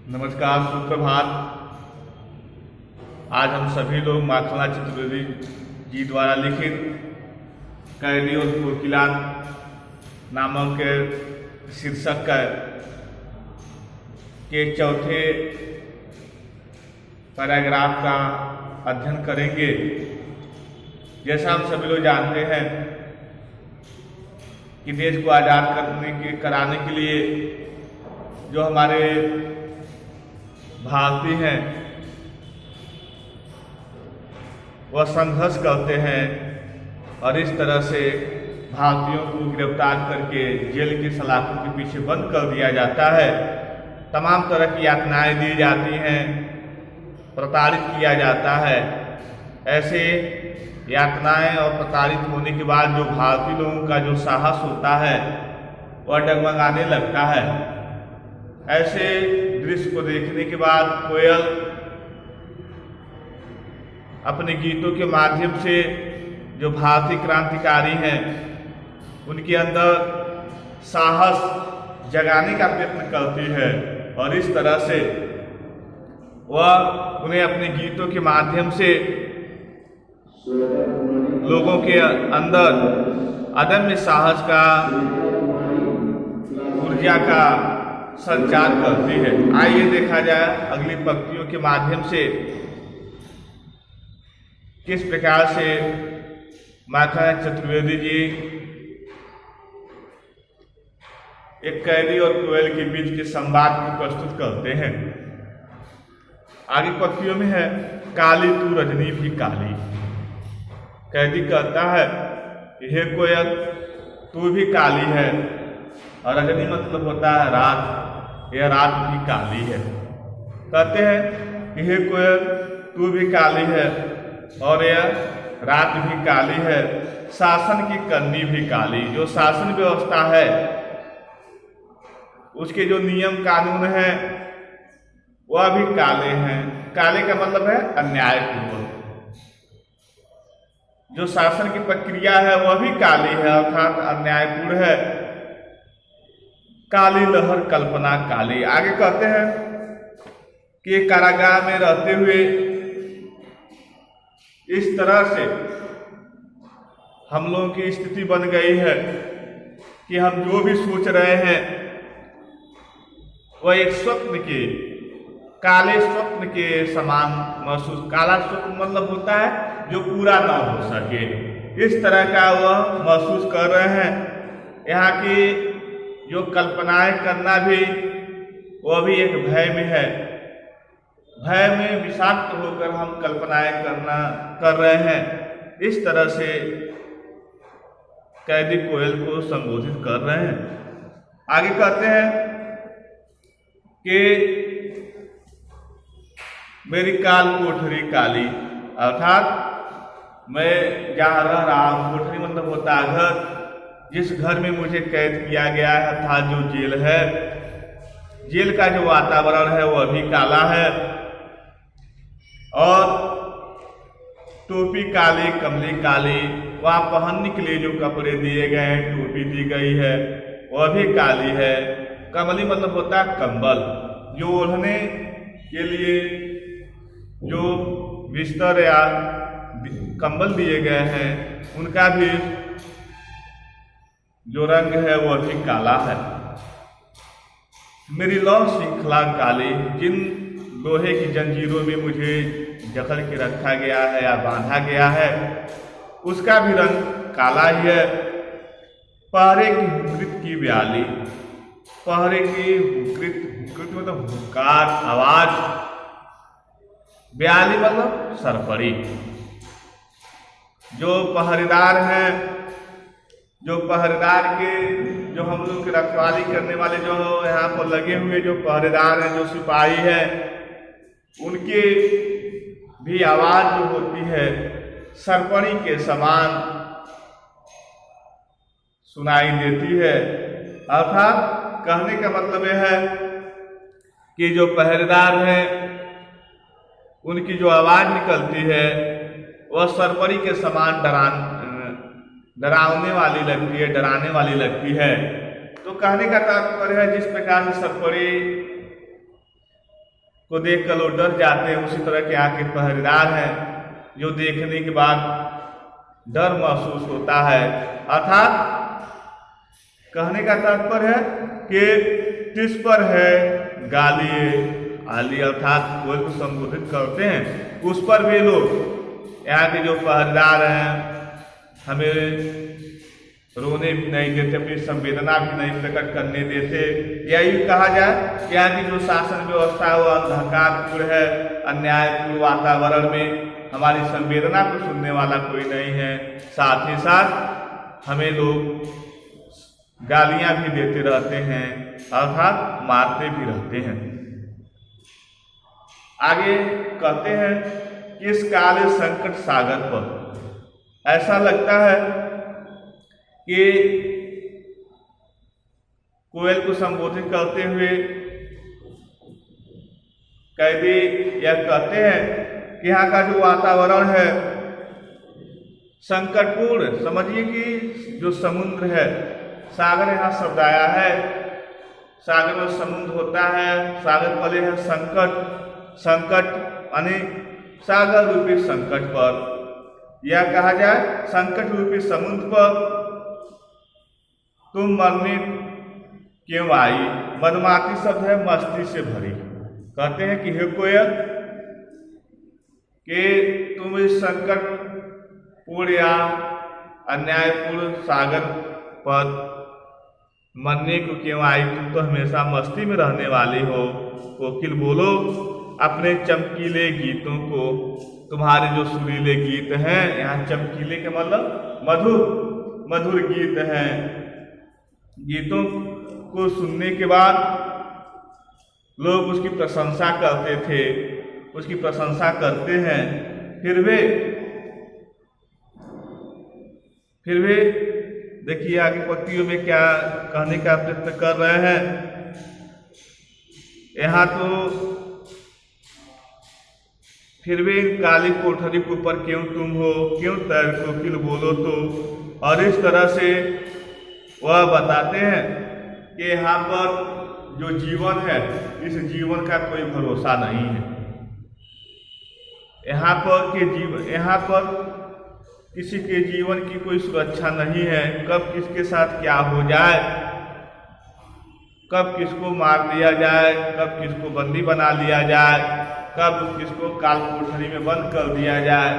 नमस्कार, सुप्रभात। आज हम सभी लोग माखनलाल चतुर्वेदी जी द्वारा लिखित कैदी और कोकिला नामक शीर्षक के चौथे पैराग्राफ का अध्ययन करेंगे। जैसा हम सभी लोग जानते हैं कि देश को आज़ाद कराने के लिए जो हमारे भारतीय हैं वह संघर्ष करते हैं और इस तरह से भारतीयों को गिरफ्तार करके जेल की सलाखों के पीछे बंद कर दिया जाता है। तमाम तरह की यातनाएं दी जाती हैं, प्रताड़ित किया जाता है। ऐसे यातनाएं और प्रताड़ित होने के बाद जो भारतीय लोगों का जो साहस होता है वह डगमगाने लगता है। ऐसे दृश्य को देखने के बाद कोयल अपने गीतों के माध्यम से जो भारतीय क्रांतिकारी हैं उनके अंदर साहस जगाने का प्रयत्न करती है और इस तरह से वह उन्हें अपने गीतों के माध्यम से लोगों के अंदर अदम्य साहस का, ऊर्जा का संचार करती है। आइए देखा जाए अगली पंक्तियों के माध्यम से किस प्रकार से माखनलाल चतुर्वेदी जी एक कैदी और कोयल के बीच के संवाद को प्रस्तुत करते हैं। आगे पंक्तियों में है, काली तू रजनी भी काली। कैदी कहता है कि हे कोयल, तू भी काली है, और रजनी मतलब होता है रात, यह रात भी काली है। कहते हैं कि हे कोयल, तू भी काली है और यह रात भी काली है, शासन की करनी भी काली। जो शासन व्यवस्था है उसके जो नियम कानून हैं वह भी काले हैं। काले का मतलब है अन्यायपूर्वक। जो शासन की प्रक्रिया है वह भी काली है, अर्थात अन्यायपूर्ण है। काली लहर कल्पना काली। आगे कहते हैं कि कारागार में रहते हुए इस तरह से हम लोगों की स्थिति बन गई है कि हम जो भी सोच रहे हैं वह एक स्वप्न के, काले स्वप्न के समान महसूस। काला स्वप्न मतलब होता है जो पूरा ना हो सके, इस तरह का वह महसूस कर रहे हैं। यहाँ की जो कल्पनाएं करना भी वह भी एक भय में है। भय में विषाक्त होकर हम कल्पनाएं कर रहे हैं। इस तरह से कैदी कोयल को संबोधित कर रहे हैं। आगे कहते हैं कि मेरी काल कोठरी काली, अर्थात मैं जहाँ रह रहा हूँ, कोठरी मतलब होता है घर, जिस घर में मुझे कैद किया गया है, अर्थात जो जेल है, जेल का जो वातावरण है वह भी काला है। और टोपी काली, कमली काली, वहाँ पहनने के लिए जो कपड़े दिए गए हैं, टोपी दी गई है वह भी काली है। कमली मतलब होता है कंबल, जो ओढ़ने के लिए जो बिस्तर या कंबल दिए गए हैं उनका भी जो रंग है वह भी काला है। मेरी लौह श्रृंखला काली, जिन लोहे की जंजीरों में मुझे जकड़ के रखा गया है या बांधा गया है उसका भी रंग काला ही है। पहरे की हुक्कृत की ब्याली, पहरे की हुक्कृत मतलब हुंकार, आवाज, ब्याली मतलब सरपड़ी। जो पहरेदार हैं, जो पहरेदार के, जो हम लोग की रखवाली करने वाले जो यहाँ पर लगे हुए जो पहरेदार हैं, जो सिपाही हैं, उनके भी आवाज जो होती है सरपड़ी के समान सुनाई देती है। अर्थात कहने का मतलब यह है कि जो पहरेदार हैं उनकी जो आवाज निकलती है वह सरपड़ी के समान डरावने वाली लगती है, डराने वाली लगती है। तो कहने का तात्पर्य है जिस प्रकार से सरपड़ी को देखकर लोग डर जाते हैं, उसी तरह के यहाँ के पहरेदार हैं जो देखने के बाद डर महसूस होता है। अर्थात कहने का तात्पर्य है कि किस पर है गाली आली, अर्थात कोयल को संबोधित करते हैं उस पर भी लोग यहाँ के जो पहरेदार हैं हमें रोने भी नहीं देते, अपनी संवेदना भी नहीं प्रकट करने देते। यही कहा जाए कि यहाँ की जो शासन व्यवस्था है वो अंधकारपूर्ण है, अन्यायपूर्ण वातावरण में हमारी संवेदना को सुनने वाला कोई नहीं है। साथ ही साथ हमें लोग गालियां भी देते रहते हैं, अर्थात मारते भी रहते हैं। आगे कहते हैं कि इस काले संकट सागर पर ऐसा लगता है कि कोयल को संबोधित करते हुए कैदी यह कहते हैं कि यहाँ का जो वातावरण है संकटपूर्ण, समझिए कि जो समुद्र है, सागर यहाँ शब्द आया है, सागर में समुद्र होता है, सागर पले है संकट, संकट यानी सागर रूपी संकट पर, यह कहा जाए संकट रूपी समुद्र पर तुम मरने क्यों आई। मदमाती शब्द है मस्ती से भरी। कहते हैं कि हे कोयल कि तुम इस संकट पूर्ण या अन्यायपूर्ण सागर पर मरने को क्यों आई, तुम तो हमेशा मस्ती में रहने वाली हो। कोकिल बोलो अपने चमकीले गीतों को, तुम्हारे जो सुरीले गीत हैं, यहाँ चमकीले के मतलब मधुर मधुर गीत हैं, गीतों को सुनने के बाद लोग उसकी प्रशंसा करते थे, उसकी प्रशंसा करते हैं, फिर वे देखिए आगे पंक्तियों में क्या कहने का प्रयत्न कर रहे हैं। यहाँ तो फिर वे काली कोठरी के ऊपर क्यों तुम हो, क्यों तैर कोकिल बोलो तो, और इस तरह से वह बताते हैं कि यहाँ पर जो जीवन है इस जीवन का कोई भरोसा नहीं है। यहाँ पर किसी के जीवन की कोई सुरक्षा नहीं है। कब किसके साथ क्या हो जाए, कब किसको मार दिया जाए, कब किसको बंदी बना लिया जाए, कब किसको काल कोठरी में बंद कर दिया जाए,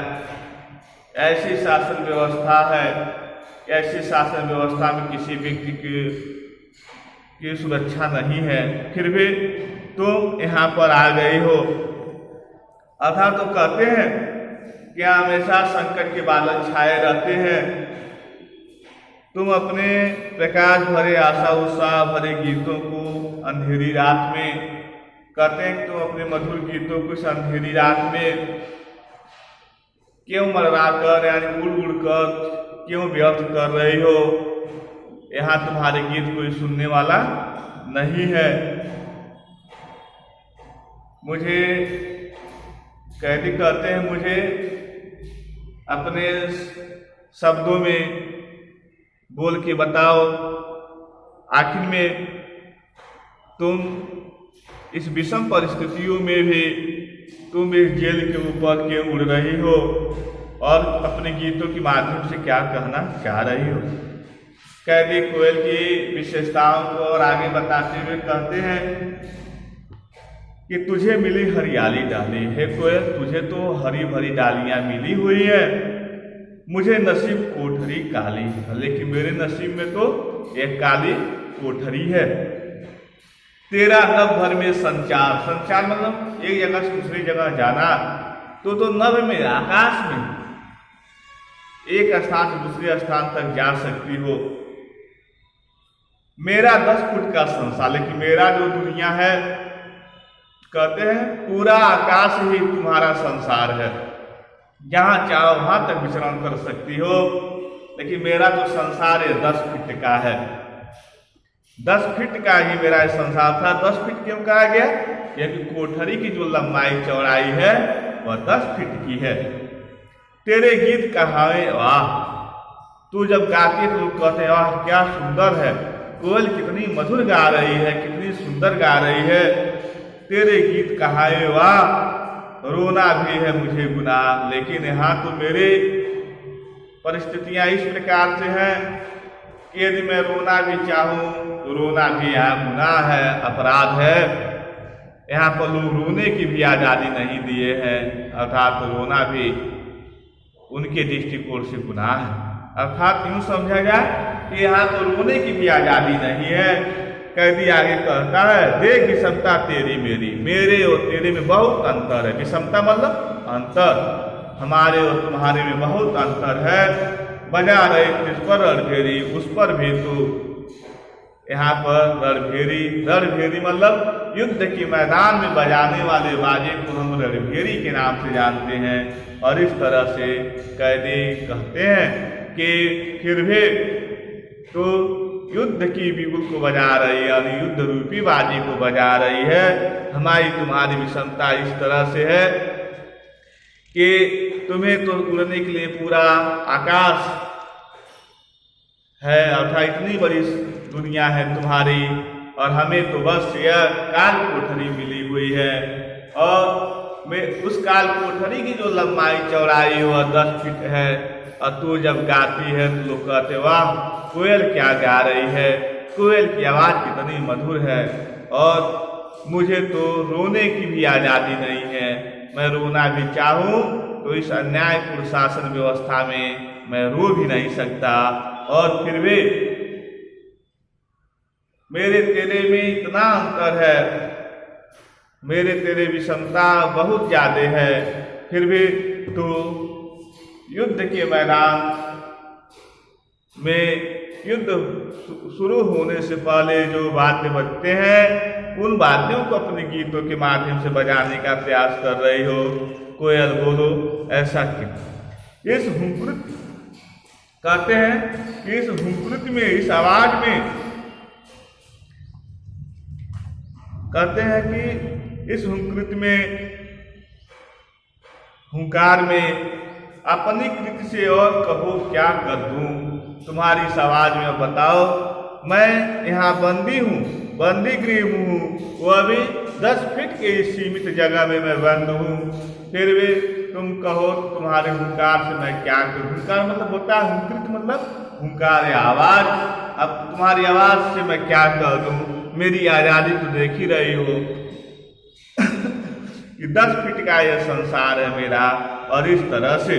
ऐसी शासन व्यवस्था है। ऐसी शासन व्यवस्था में किसी व्यक्ति की सुरक्षा नहीं है, फिर भी तुम यहाँ पर आ गई हो। अर्थात तो कहते हैं कि हमेशा संकट के बादल छाए रहते हैं, तुम अपने प्रकाश भरे आशा उत्साह भरे गीतों को अंधेरी रात में कहते हैं कि तुम अपने मधुर गीतों को इस अंधेरी रात में क्यों मरवा कर यानी उड़ उड़ कर क्यों व्यर्थ कर रही हो। यहाँ तुम्हारे गीत कोई सुनने वाला नहीं है। मुझे कैदी कहते हैं मुझे अपने शब्दों में बोल के बताओ, आखिर में तुम इस विषम परिस्थितियों में भी तुम इस जेल के ऊपर क्यों उड़ रही हो और अपने गीतों के माध्यम से क्या कहना चाह रही हो। कैदी कोयल की विशेषताओं को और आगे बताते हुए कहते हैं कि तुझे मिली हरियाली डाली है कोयल, तुझे तो हरी भरी डालियां मिली हुई है, मुझे नसीब कोठरी काली है, लेकिन मेरे नसीब में तो एक काली कोठरी है। तेरा नभ भर में संचार, संचार मतलब एक जगह से दूसरी जगह जाना, तो नभ में आकाश में एक स्थान से दूसरे स्थान तक जा सकती हो। मेरा 10 फुट का संसार, लेकिन मेरा जो दुनिया है कहते हैं पूरा आकाश ही तुम्हारा संसार है, जहां चाहो वहां तक विचरण कर सकती हो, लेकिन मेरा जो संसार है 10 फीट का है। 10 फीट का ही मेरा संसार था। 10 फीट क्यों कहा गया? क्योंकि कोठरी की जो लंबाई चौड़ाई है वह 10 फीट की है। तेरे गीत कहावे वाह, तू जब गाती तो लोग कहते वाह क्या सुंदर है, कोयल कितनी मधुर गा रही है, कितनी सुंदर गा रही है। तेरे गीत कहाए वाह, रोना भी है मुझे गुनाह। लेकिन यहाँ तो मेरे परिस्थितियां इस प्रकार से हैं कि यदि मैं रोना भी चाहूँ तो रोना भी यहाँ गुनाह है, अपराध है। यहाँ पर लोग रोने की भी आज़ादी नहीं दिए हैं, अर्थात रोना भी उनके दृष्टिकोण से गुनाह है। अर्थात यूँ समझा जाए कि यहाँ तो रोने की भी आज़ादी नहीं है। कैदी आगे कहता है, देख विषमता तेरी मेरी, मेरे और तेरे में बहुत अंतर है। विषमता मतलब अंतर, हमारे और तुम्हारे में बहुत अंतर है। बजा रहे इस पर रणभेरी, उस पर भी तो यहाँ पर रणभेरी, रणभेरी मतलब युद्ध के मैदान में बजाने वाले बाजे को हम रणभेरी के नाम से जानते हैं। और इस तरह से कैदी कहते हैं कि फिर भी तो युद्ध की बिगुल को बजा रही है, यानी युद्ध रूपी बाजी को बजा रही है। हमारी तुम्हारी विषमता इस तरह से है कि तुम्हें तो उड़ने के लिए पूरा आकाश है, अर्थात इतनी बड़ी दुनिया है तुम्हारी, और हमें तो बस यह काल कोठरी मिली हुई है। और मैं उस काल कोठरी की जो लंबाई चौड़ाई वह 10 फीट है, और तू जब गाती है तो लोग कहते वाह कोयल क्या गा रही है, कोयल की आवाज़ कितनी मधुर है। और मुझे तो रोने की भी आज़ादी नहीं है, मैं रोना भी चाहूँ तो इस अन्यायपूर्ण शासन व्यवस्था में मैं रो भी नहीं सकता। और फिर भी मेरे तेरे में इतना अंतर है, मेरे तेरे विषमता बहुत ज़्यादा है। फिर भी तो युद्ध के मैदान में युद्ध शुरू होने से पहले जो वाद्य बजते हैं, उन वाद्यों को अपने गीतों के माध्यम से बजाने का प्रयास कर रही हो। कोयल बोलो ऐसा क्यों? इस हुंकृत कहते हैं कि इस हुंकृत में, इस आवाज में, कहते हैं कि इस हुंकृत में, हुंकार में अपनी कृति से और कहो क्या कर दूं। तुम्हारी इस आवाज में बताओ, मैं यहाँ बंदी हूँ, बंदी गृह हूँ, वह भी 10 फीट के इस सीमित जगह में मैं बंद हूँ। फिर भी तुम कहो तुम्हारे हुंकार से मैं क्या करूँ। हुंकार मतलब होता है, हुंकृत मतलब हुंकार है, आवाज। अब तुम्हारी आवाज से मैं क्या कर दूँ, मेरी आज़ादी तो देख ही रही हो कि 10 फीट का यह संसार है मेरा। और इस तरह से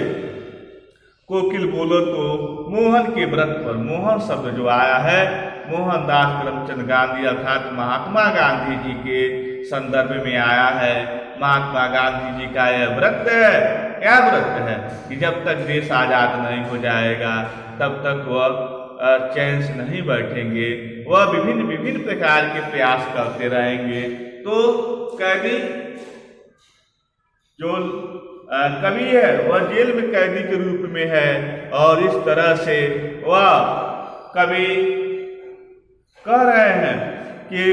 कोकिल बोलो तो मोहन के व्रत पर, मोहन शब्द जो आया है मोहनदास करमचंद गांधी अर्थात महात्मा गांधी जी के संदर्भ में आया है। महात्मा गांधी जी का यह व्रत है। क्या व्रत है कि जब तक देश आज़ाद नहीं हो जाएगा तब तक वह चैन से नहीं बैठेंगे, वह विभिन्न प्रकार के प्रयास करते रहेंगे। तो कैदी जो कवि है वह जेल में कैदी के रूप में है, और इस तरह से वह कवि कह रहे हैं कि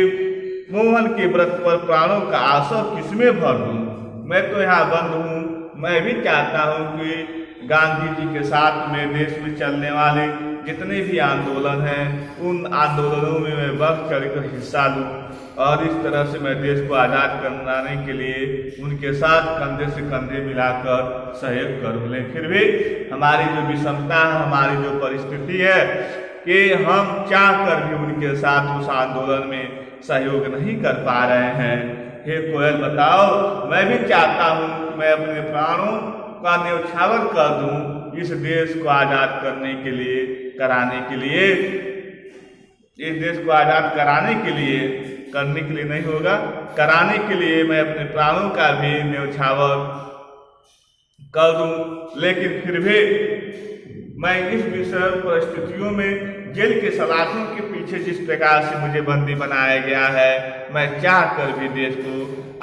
मोहन के व्रत पर प्राणों का आसव किसमें भर दूं, मैं तो यहाँ बंद हूँ। मैं भी चाहता हूँ कि गांधी जी के साथ में देश में चलने वाले जितने भी आंदोलन हैं उन आंदोलनों में मैं बढ़ चढ़कर हिस्सा लूँ, और इस तरह से मैं देश को आज़ाद कराने के लिए उनके साथ कंधे से कंधे मिलाकर सहयोग करूँ। लेकिन फिर भी हमारी जो विषमता है, हमारी जो परिस्थिति है कि हम चाह कर भी उनके साथ उस आंदोलन में सहयोग नहीं कर पा रहे हैं। हे कोयल बताओ, मैं भी चाहता हूँ कि मैं अपने प्राणों का न्यौछावर कर दूँ इस देश को आज़ाद करने के लिए, कराने के लिए, इस देश को आज़ाद कराने के लिए, करने के लिए नहीं होगा, कराने के लिए मैं अपने प्राणों का भी न्यौछावर कर दूं। लेकिन फिर भी मैं इस विषम परिस्थितियों में जेल के सलाखों के पीछे जिस प्रकार से मुझे बंदी बनाया गया है, मैं चाह कर भी देश को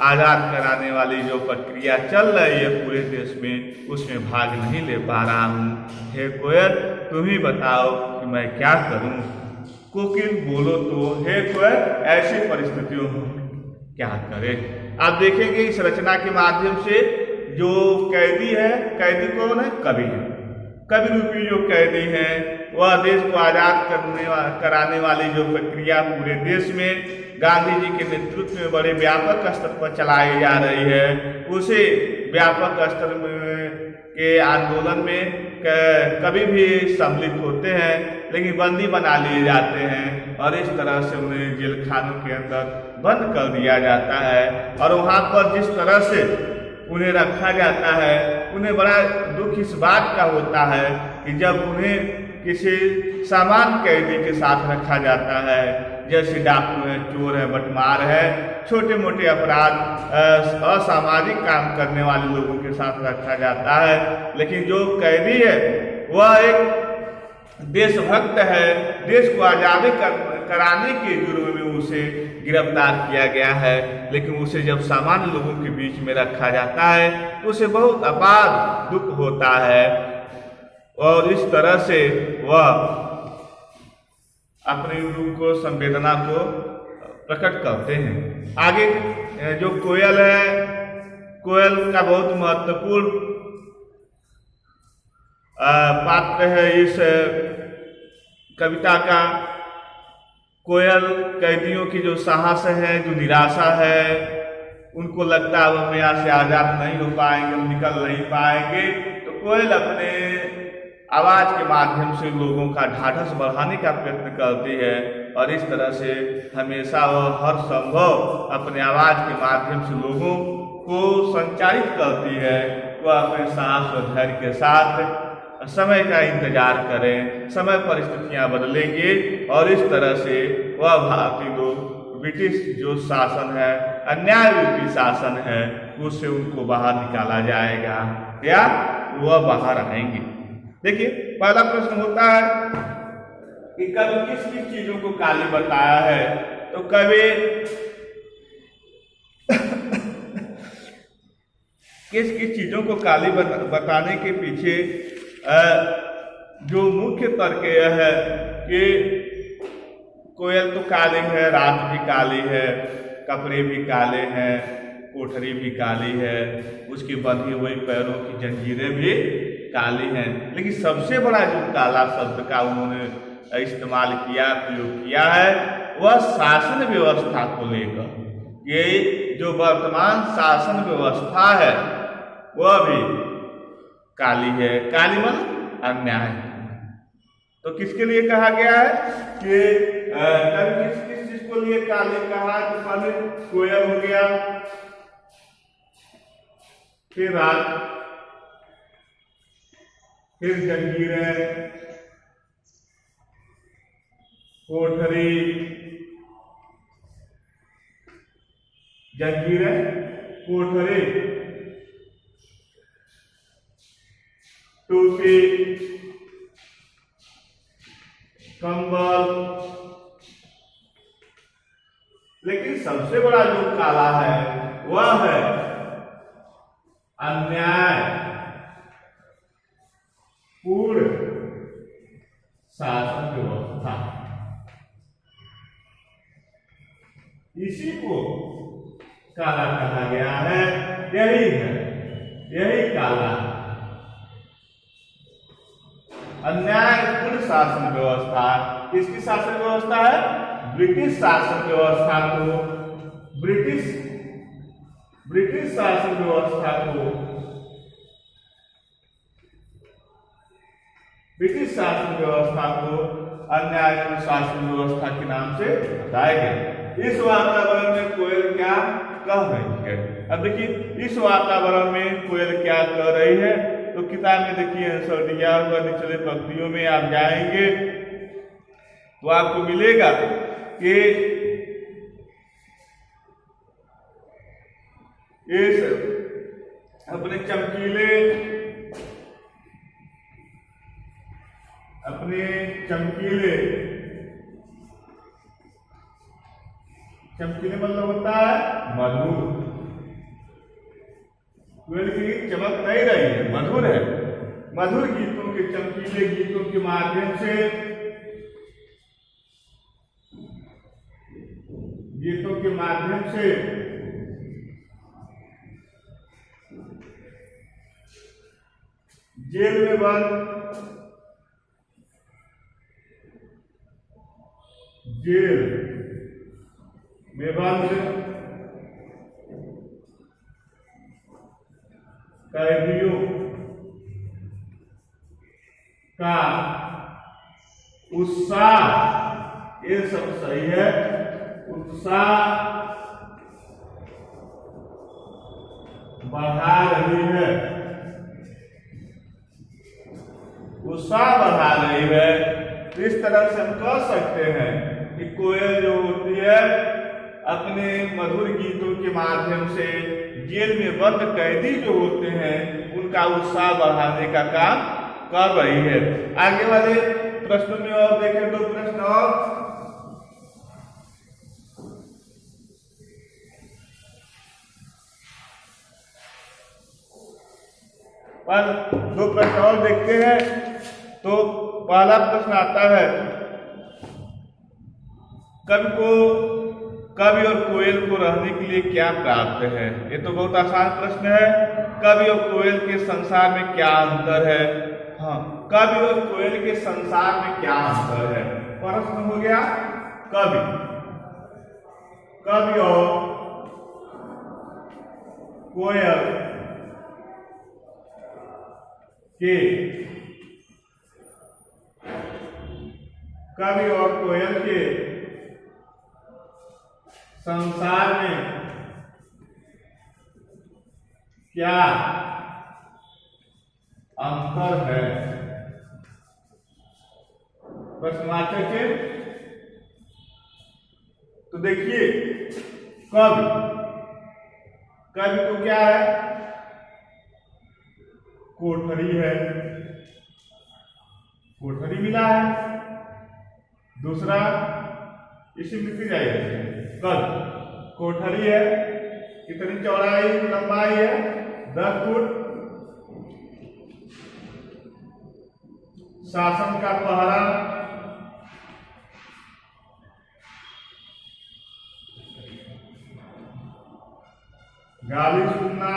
आज़ाद कराने वाली जो प्रक्रिया चल रही है पूरे देश में, उसमें भाग नहीं ले पा रहा हूँ। हे कोयल तुम ही बताओ कि मैं क्या करूँ। कोकिल बोलो तो हे कोयल ऐसी परिस्थितियों में क्या करे। आप देखेंगे इस रचना के माध्यम से जो कैदी है, कैदी कौन है? कवि है। कवि रूपी जो कैदी है वह देश को आज़ाद कराने वाली जो प्रक्रिया पूरे देश में गांधी जी के नेतृत्व में बड़े व्यापक स्तर पर चलाई जा रही है, उसे व्यापक स्तर में के आंदोलन में कभी भी सम्मिलित होते हैं, लेकिन बंदी बना लिए जाते हैं और इस तरह से उन्हें जेल खानों के अंदर बंद कर दिया जाता है। और वहाँ पर जिस तरह से उन्हें रखा जाता है, उन्हें बड़ा दुख इस बात का होता है कि जब उन्हें किसी सामान्य कैदी के साथ रखा जाता है, जैसे डाकू है, चोर है, बटमार है, छोटे मोटे अपराध, असामाजिक काम करने वाले लोगों के साथ रखा जाता है, लेकिन जो कैदी है वह एक देशभक्त है, देश को आज़ादी कराने के जुर्म में उसे गिरफ्तार किया गया है, लेकिन उसे जब सामान्य लोगों के बीच में रखा जाता है तो उसे बहुत अपार दुख होता है और इस तरह से वह अपने रूप को, संवेदना को प्रकट करते हैं। आगे जो कोयल है, कोयल का बहुत महत्वपूर्ण पात्र है इस कविता का। कोयल कैदियों की जो साहस है, जो निराशा है, उनको लगता है हम यहाँ से आज़ाद नहीं हो पाएंगे, हम निकल नहीं पाएंगे, तो कोयल अपने आवाज़ के माध्यम से लोगों का ढाढ़स बढ़ाने का प्रयत्न करती है और इस तरह से हमेशा वह हर संभव अपने आवाज़ के माध्यम से लोगों को संचारित करती है। वह अपने साहस और धैर्य के साथ समय का इंतजार करें, समय परिस्थितियां बदलेंगी और इस तरह से वह भारतीय लोग ब्रिटिश जो शासन है, अन्याय रूपी शासन है, उससे उनको बाहर निकाला जाएगा या वह बाहर आएंगे। देखिए, पहला प्रश्न होता है कि कवि किस किस चीजों को काली बताया है। तो कवि किस किस चीजों को काली बताने के पीछे जो मुख्य तर्क यह है कि कोयल तो काली है, रात भी काली है, कपड़े भी काले हैं, कोठरी भी काली है, उसकी बंधी हुई पैरों की जंजीरें भी काली हैं, लेकिन सबसे बड़ा जो काला शब्द का उन्होंने इस्तेमाल किया, प्रयोग किया है, वह शासन व्यवस्था को लेकर। ये जो वर्तमान शासन व्यवस्था है वह भी काली है। काली मतलब अन्याय। तो किसके लिए कहा गया है कि किस किस चीज को लिए काली कहा? तो पहले कोयल हो गया, फिर रात, फिर जंजीरें, कोठरी, जंजीरें, कोठरी, टोपी, कंबल, लेकिन सबसे बड़ा जो काला है वह है अन्याय पूर्ण शासन व्यवस्था। इसी को काला कहा गया है। यही है, यही काला अन्यायपूर्ण शासन व्यवस्था। किसकी शासन व्यवस्था है? ब्रिटिश शासन व्यवस्था को, ब्रिटिश शासन व्यवस्था को, ब्रिटिश शासन व्यवस्था को अन्यायपूर्ण शासन व्यवस्था के नाम से बताया गया। इस वातावरण में कोयल क्या कह रही है? अब देखिए, इस वातावरण में कोयल क्या कह रही है, तो किताब में देखिए आंसर दिया हुआ, निचले पंक्तियों में आप जाएंगे तो आपको मिलेगा कि इस अपने चमकीले मतलब होता है मधुर। कोयल की चमक नहीं रही है, मधुर है। मधुर गीतों के, चमकीले गीतों के माध्यम से, जेल में बंद, जेल बेबंद कैदियों का उत्साह, ये सब सही है, उत्साह बढ़ा रही है, उत्साह बढ़ा रही है। तो इस तरह से हम कह सकते हैं कि कोयल जो होती है अपने मधुर गीतों के माध्यम से जेल में बंद कैदी जो होते हैं उनका उत्साह बढ़ाने का काम कर रही है। आगे वाले प्रश्नों में और देखें, दो प्रश्न और। पर दो प्रश्न और देखते हैं। तो पहला प्रश्न आता है, कवि और कोयल को रहने के लिए क्या प्राप्त है? ये तो बहुत आसान प्रश्न है। कवि और कोयल के संसार में क्या अंतर है? हाँ, कवि और कोयल के संसार में क्या अंतर है? प्रश्न हो गया कवि और कोयल के, कवि और कोयल के संसार में क्या अंतर है? प्रश्नवाचक है। तो देखिए, कवि को क्या है? कोठरी है, कोठरी मिला है। दूसरा, इसी मिल जाएगा, कद कोठरी है, कितनी चौड़ाई लंबाई है? 10 फुट। शासन का पहरा, गाली सुनना,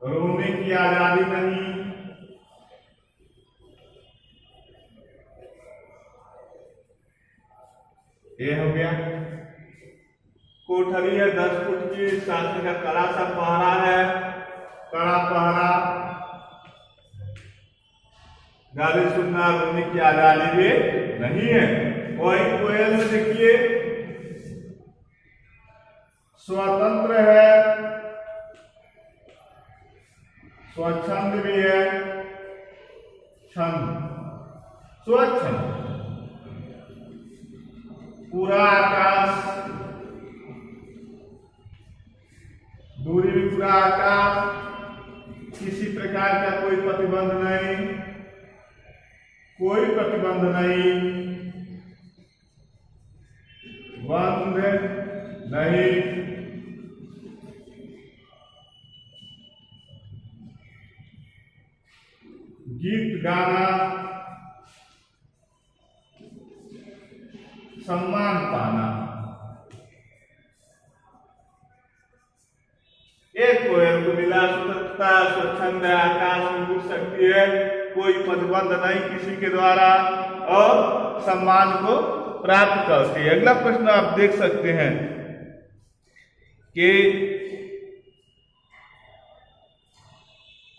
रोने की आजादी नहीं, ये हो गया। कोठरी है 10 फुट की, शासन का कड़ा सा पहरा है, कड़ा पहरा, गाली सुनना, रोने की आजादी भी नहीं है। वही कोयल में देखिए, स्वतंत्र है, स्वच्छंद भी है, छंद, स्वच्छंद, पूरा आकाश, दूरी भी पूरा आकाश, किसी प्रकार का कोई प्रतिबंध नहीं, कोई प्रतिबंध नहीं, बंद नहीं, गीत गाना, सम्मान पाना। एक कोयल को मिला स्वतंत्रता, स्वच्छंद, आकाश में उड़ सकती है, कोई प्रतिबंध नहीं किसी के द्वारा, और सम्मान को प्राप्त करती है। अगला प्रश्न आप देख सकते हैं कि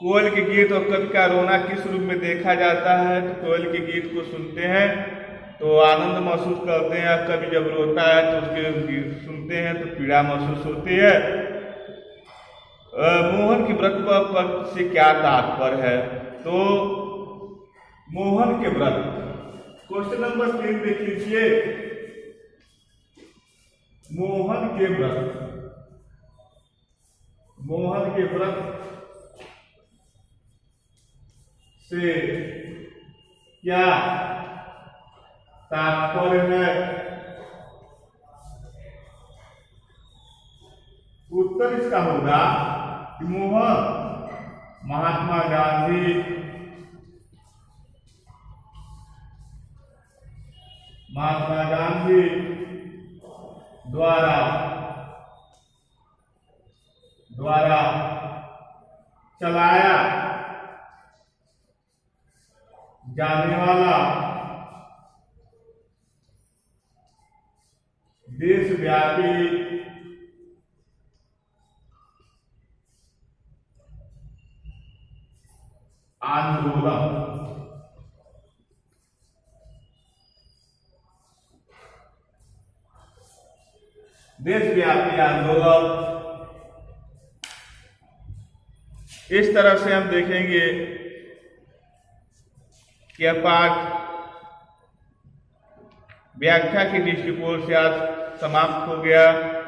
कोयल के गीत और कवि का रोना किस रूप में देखा जाता है? तो कोयल के गीत को सुनते हैं तो आनंद महसूस करते हैं, कवि जब रोता है तो उसके गीत सुनते हैं तो पीड़ा महसूस होती है। मोहन के व्रत पक्ष से क्या तात्पर्य है? तो मोहन के व्रत, क्वेश्चन नंबर 3 देख लीजिए। मोहन के व्रत, मोहन के व्रत से क्या तात्पर्य है? उत्तर इसका होगा कि मोहन महात्मा गांधी, महात्मा गांधी द्वारा चलाया जाने वाला देशव्यापी आंदोलन। देशव्यापी आंदोलन। इस तरह से हम देखेंगे कि यह पाठ व्याख्या के दृष्टिकोण से आज समाप्त हो गया।